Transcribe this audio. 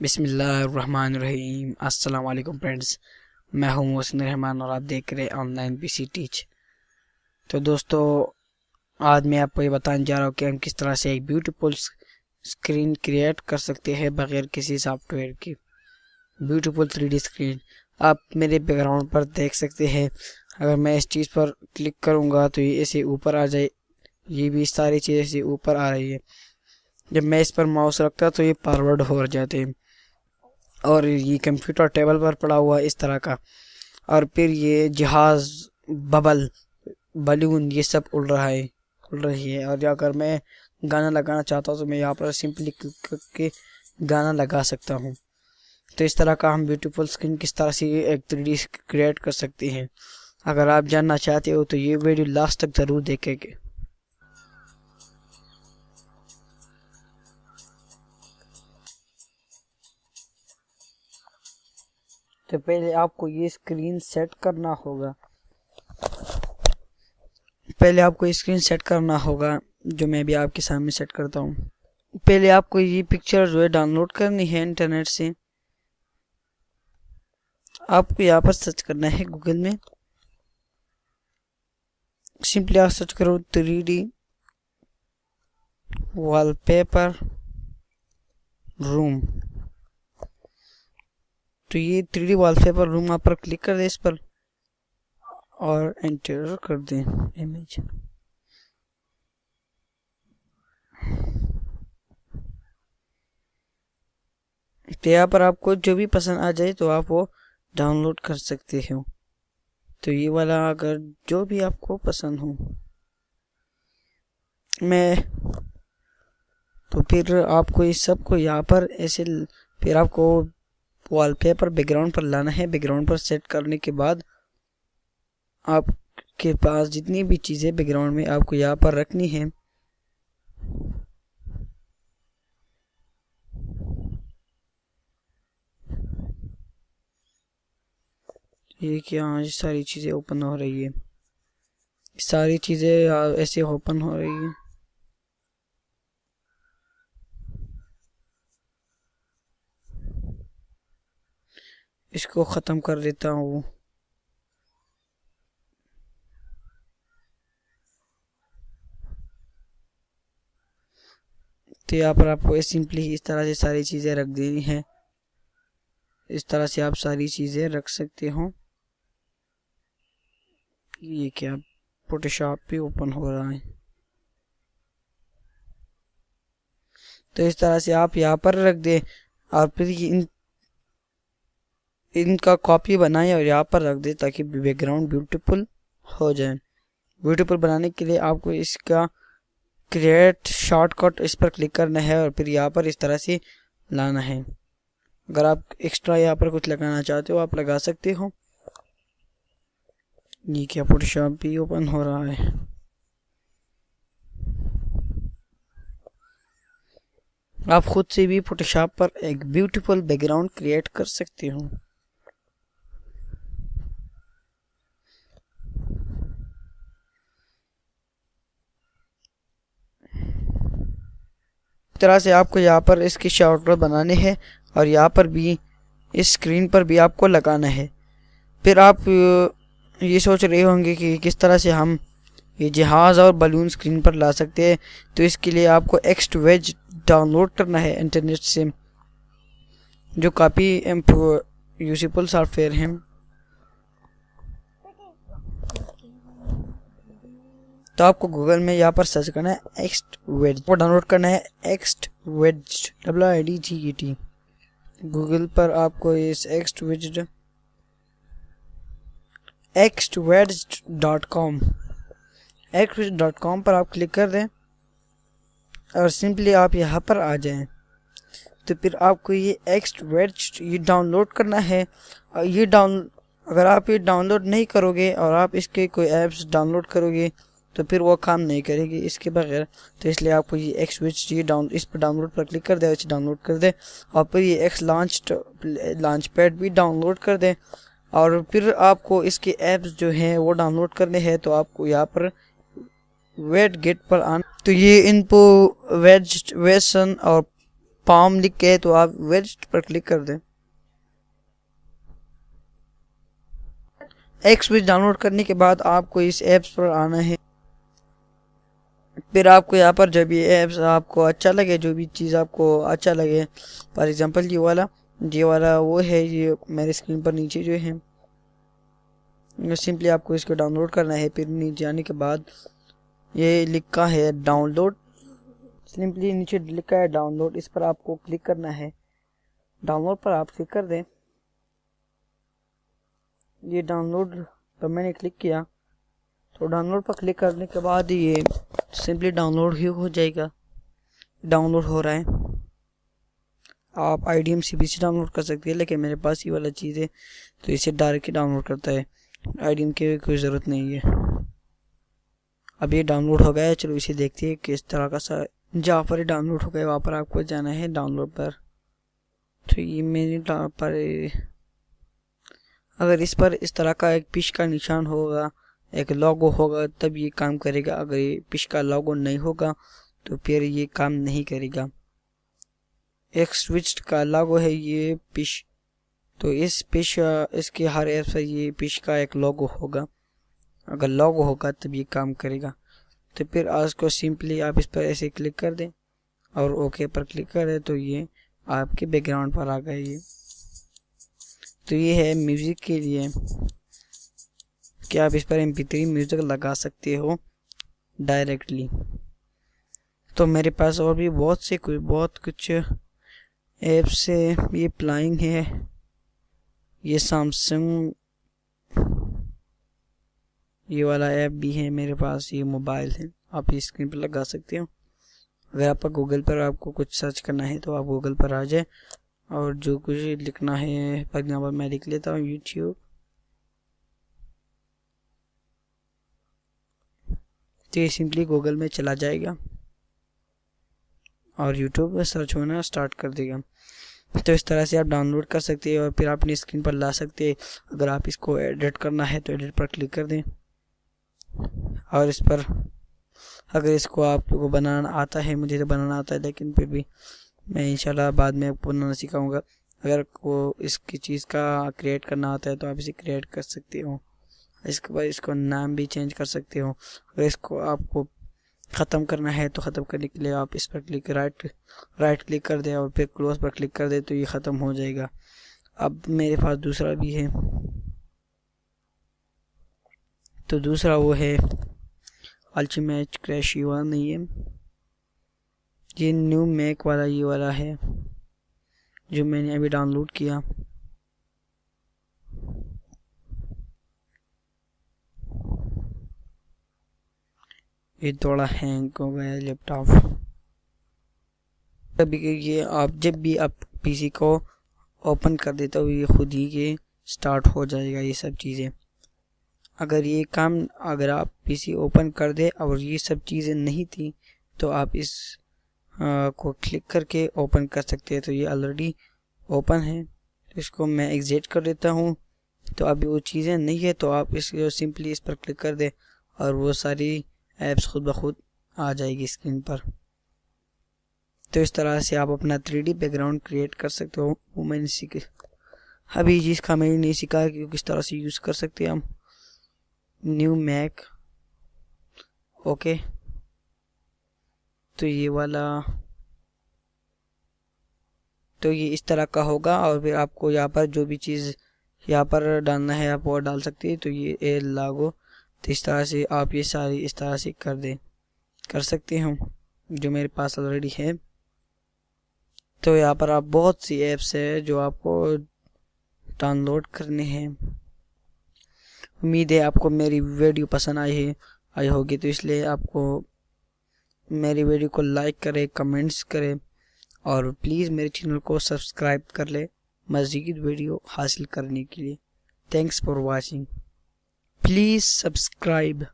बिस्मिल्लाहिर्रहमानिर्रहीम। अस्सलाम वालेकुम फ्रेंड्स, मैं हूं मोहसिन रहमान और आप देख रहे हैं ऑनलाइन पीसी टीच। तो दोस्तों, आज मैं आपको ये बताने जा रहा हूं कि हम किस तरह से एक ब्यूटीफुल स्क्रीन क्रिएट कर सकते हैं बगैर किसी सॉफ्टवेयर की। ब्यूटीफुल 3D स्क्रीन आप मेरे बैकग्राउंड पर देख सकते हैं। अगर मैं इस चीज़ पर क्लिक करूँगा तो ये ऐसे ऊपर आ जाए, ये भी सारी चीज़ें ऐसे ऊपर आ रही है। जब मैं इस पर माउस रखता तो ये फॉरवर्ड हो जाते हैं और ये कंप्यूटर टेबल पर पड़ा हुआ इस तरह का, और फिर ये जहाज, बबल, बलून, ये सब उड़ रही है। और अगर मैं गाना लगाना चाहता हूँ तो मैं यहाँ पर सिंपली क्लिक करके गाना लगा सकता हूँ। तो इस तरह का हम ब्यूटीफुल स्क्रीन किस तरह से एक 3D क्रिएट कर सकते हैं। अगर आप जानना चाहते हो तो ये वीडियो लास्ट तक ज़रूर देखेंगे। तो पहले आपको ये स्क्रीन सेट करना होगा। जो मैं भी आपके सामने सेट करता हूँ। पहले आपको ये पिक्चर जो है डाउनलोड करनी है इंटरनेट से। आपको यहाँ पर सर्च करना है गूगल में। सिंपली आप सर्च करो 3D वॉलपेपर रूम। तो ये 3D वॉलपेपर रूम आप पर क्लिक कर दें इस पर और एंटर कर दें इमेज। तो यहाँ पर आपको जो भी पसंद आ जाए तो आप वो डाउनलोड कर सकते हो। तो ये वाला अगर जो भी आपको पसंद हो, तो फिर आपको इस सब को यहाँ पर ऐसे, फिर आपको वॉलपेपर बैकग्राउंड पर लाना है। बैकग्राउंड पर सेट करने के बाद आपके पास जितनी भी चीज़ें बैकग्राउंड में आपको यहाँ पर रखनी है, ये क्या, ये सारी चीज़ें ओपन हो रही है। सारी चीज़ें ऐसे ओपन हो रही है। इसको ख़त्म कर देता हूँ। तो यहाँ पर आपको सिंपली इस तरह से सारी चीज़ें रख देनी है। इस तरह से आप सारी चीज़ें रख सकते हो। ये क्या, फोटोशॉप भी ओपन हो रहा है। तो इस तरह से आप यहाँ पर रख दें और फिर इनका कॉपी बनाएं और यहाँ पर रख दें ताकि बैकग्राउंड ब्यूटीफुल हो जाए। ब्यूटीफुल बनाने के लिए आपको इसका क्रिएट शॉर्टकट, इस पर क्लिक करना है और फिर यहाँ पर इस तरह से लाना है। अगर आप एक्स्ट्रा यहाँ पर कुछ लगाना चाहते हो आप लगा सकते हो। ये क्या, फोटोशॉप भी ओपन हो रहा है। आप खुद से भी फोटोशॉप पर एक ब्यूटीफुल बैकग्राउंड क्रिएट कर सकते हो। इस तरह से आपको यहाँ पर इसकी शॉर्टकट बनाने हैं और यहाँ पर भी इस स्क्रीन पर भी आपको लगाना है। फिर आप ये सोच रहे होंगे कि किस तरह से हम ये जहाज़ और बलून स्क्रीन पर ला सकते हैं। तो इसके लिए आपको एक्सवेज डाउनलोड करना है इंटरनेट से, जो काफ़ी यूजफुल सॉफ्टवेयर है। तो आपको गूगल में यहाँ पर सर्च करना है एक्सवेज, वो डाउनलोड करना है एक्सवेज, WIDGET। गूगल पर आपको इस extwedge.com पर आप क्लिक कर दें और सिंपली आप यहाँ पर आ जाएं। तो फिर आपको ये एक्सवेज ये डाउनलोड करना है। और ये अगर आप ये डाउनलोड नहीं करोगे और आप इसके कोई ऐप्स डाउनलोड करोगे तो फिर वो काम नहीं करेगी इसके बगैर। तो इसलिए आपको ये एक्सवेज इस पर डाउनलोड पर क्लिक कर दे, इसे डाउनलोड कर दे और फिर ये एक्स लॉन्च पैड भी डाउनलोड कर दें। और फिर आपको इसके ऐप्स जो हैं वो डाउनलोड करने हैं। तो आपको यहाँ पर वेट गेट पर आना। तो ये इनको वेज वेसन और पाम लिख के तो आप वेस्ट पर क्लिक कर दें। एक्सविज डाउनलोड करने के बाद आपको इस ऐप्स पर आना है। फिर आपको यहाँ पर जब ये ऐप्स आपको अच्छा लगे, जो भी चीज़ आपको अच्छा लगे, फॉर एग्जांपल ये वाला वो है, ये मेरे स्क्रीन पर नीचे जो है, सिंपली आपको इसको डाउनलोड करना है। फिर नीचे आने के बाद ये लिखा है डाउनलोड, सिंपली नीचे लिखा है डाउनलोड, इस पर आपको क्लिक करना है। डाउनलोड पर आप क्लिक कर दें। ये डाउनलोड पर मैंने क्लिक किया, तो डाउनलोड पर क्लिक करने के बाद ये सिंपली डाउनलोड ही हो जाएगा। डाउनलोड हो रहा है। आप IDMCB से डाउनलोड कर सकते हैं, लेकिन मेरे पास ये वाला चीज़ है तो इसे डायरेक्ट ही डाउनलोड करता है, IDM की कोई ज़रूरत नहीं है। अब ये डाउनलोड हो गया है, चलो इसे देखते हैं किस तरह का सा। जहाँ पर डाउनलोड हो गया वहाँ पर आपको जाना है डाउनलोड पर। तो ये मेरे पर अगर इस पर इस तरह का एक फिश का निशान होगा, एक लोगो होगा, तब ये काम करेगा। अगर ये फिश का लोगो नहीं होगा तो फिर ये काम नहीं करेगा। एक स्विच का लोगो है ये फिश, तो इस फिश इसके हर ऐप पर ये फिश का एक लोगो होगा। अगर लोगो होगा तब ये काम करेगा। तो फिर आज को सिंपली आप इस पर ऐसे क्लिक कर दें और ओके पर क्लिक करें, तो ये आपके बैकग्राउंड पर आ गए। ये तो ये है म्यूज़िक के लिए कि आप इस पर MP3 म्यूज़िक लगा सकते हो डायरेक्टली। तो मेरे पास और भी बहुत कुछ ऐप से ये प्लाइंग है। ये सैमसंग ये वाला ऐप भी है मेरे पास, ये मोबाइल है, आप ये स्क्रीन पर लगा सकते हो। अगर आप गूगल पर आपको कुछ सर्च करना है तो आप गूगल पर आ जाए, और जो कुछ लिखना है, फॉर एग्जाम्पल मैं लिख लेता हूँ YouTube, तो ये सिंपली गूगल में चला जाएगा और YouTube पर सर्च होना स्टार्ट कर देगा। तो इस तरह से आप डाउनलोड कर सकते हैं और फिर अपनी स्क्रीन पर ला सकते हैं। अगर आप इसको एडिट करना है तो एडिट पर क्लिक कर दें, और इस पर अगर इसको आप लोगों को बनाना आता है, मुझे तो बनाना आता है, लेकिन फिर भी मैं इंशाल्लाह बाद में बनाना सिखाऊंगा। अगर को इसकी चीज़ का क्रिएट करना आता है तो आप इसे क्रिएट कर सकते हो। इसके बाद इसको नाम भी चेंज कर सकते हो। अगर इसको आपको ख़त्म करना है तो ख़त्म करने के लिए आप इस पर क्लिक राइट क्लिक कर दें और फिर क्लोज पर क्लिक कर दें, तो ये ख़त्म हो जाएगा। अब मेरे पास दूसरा भी है, तो दूसरा वो है अल्टीमेट क्रैश। ये वाला नहीं है, ये न्यू मैक वाला ये वाला है जो मैंने अभी डाउनलोड किया। ये थोड़ा हैंग हो गया लैपटॉप। अभी ये आप जब भी आप PC को ओपन कर देते हो, ये खुद ही ये स्टार्ट हो जाएगा ये सब चीज़ें। अगर आप PC ओपन कर दे और ये सब चीज़ें नहीं थी तो आप इस को क्लिक करके ओपन कर सकते हैं। तो ये ऑलरेडी ओपन है, तो इसको मैं एग्जिट कर देता हूँ। तो अभी वो चीज़ें नहीं है, तो आप इसको सिंपली इस पर क्लिक कर दे और वो सारी ऐप्स खुद ब खुद आ जाएगी स्क्रीन पर। तो इस तरह से आप अपना 3D बैकग्राउंड क्रिएट कर सकते हो। वो मैंने सीखा, अभी जिसका मैंने नहीं सीखा कि किस तरह से यूज़ कर सकते हैं हम। न्यू मैक, ओके, तो ये वाला, तो ये इस तरह का होगा। और फिर आपको यहाँ पर जो भी चीज़ यहाँ पर डालना है आप वो डाल सकते हैं। तो ये लागो, तो इस तरह से आप ये सारी इस तरह से कर सकते हो, जो मेरे पास ऑलरेडी है। तो यहाँ पर आप बहुत सी ऐप्स है जो आपको डाउनलोड करने हैं। उम्मीद है आपको मेरी वीडियो पसंद आई होगी, तो इसलिए आपको मेरी वीडियो को लाइक करें, कमेंट्स करें और प्लीज़ मेरे चैनल को सब्सक्राइब कर ले मज़ीद वीडियो हासिल करने के लिए। Thanks for watching, please subscribe.